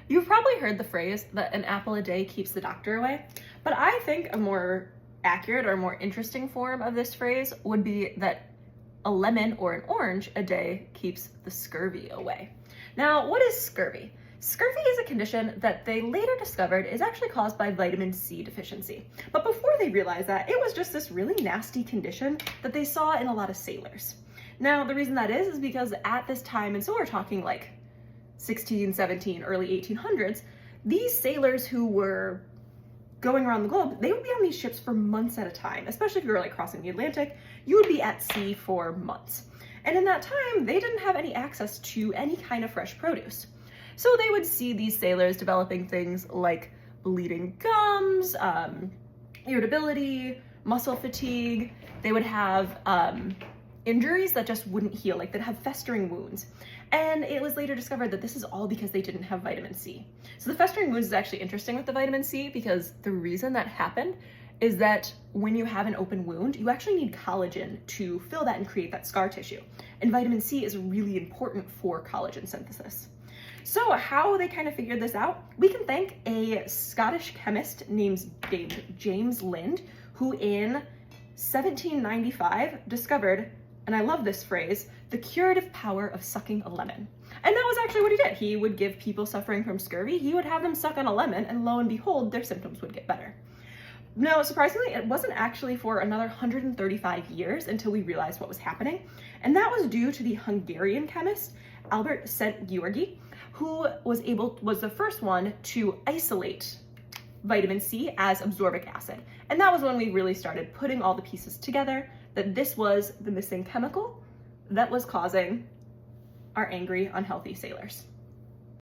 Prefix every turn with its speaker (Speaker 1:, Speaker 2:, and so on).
Speaker 1: You've probably heard the phrase that an apple a day keeps the doctor away, but I think a more accurate or more interesting form of this phrase would be that a lemon or an orange a day keeps the scurvy away. Now, what is scurvy? Scurvy is a condition that they later discovered is actually caused by vitamin C deficiency. But before they realized that, it was just this really nasty condition that they saw in a lot of sailors. Now, the reason that is because at this time, and so we're talking like 16, 17, early 1800s, these sailors who were going around the globe, they would be on these ships for months at a time. Especially if you were like crossing the Atlantic, you would be at sea for months. And in that time, they didn't have any access to any kind of fresh produce. So they would see these sailors developing things like bleeding gums, irritability, muscle fatigue. They would have injuries that just wouldn't heal, like they'd have festering wounds. And it was later discovered that this is all because they didn't have vitamin C. So the festering wounds is actually interesting with the vitamin C because the reason that happened is that when you have an open wound, you actually need collagen to fill that and create that scar tissue. And vitamin C is really important for collagen synthesis. So how they kind of figured this out, we can thank a Scottish chemist named James Lind, who in 1795 discovered, and I love this phrase, the curative power of sucking a lemon. And that was actually what he did. He would give people suffering from scurvy, he would have them suck on a lemon, and lo and behold, their symptoms would get better. Now, surprisingly, it wasn't actually for another 135 years until we realized what was happening. And that was due to the Hungarian chemist, Albert Szent-Györgyi, who was the first one to isolate vitamin C as ascorbic acid. And that was when we really started putting all the pieces together, that this was the missing chemical that was causing our angry, unhealthy sailors.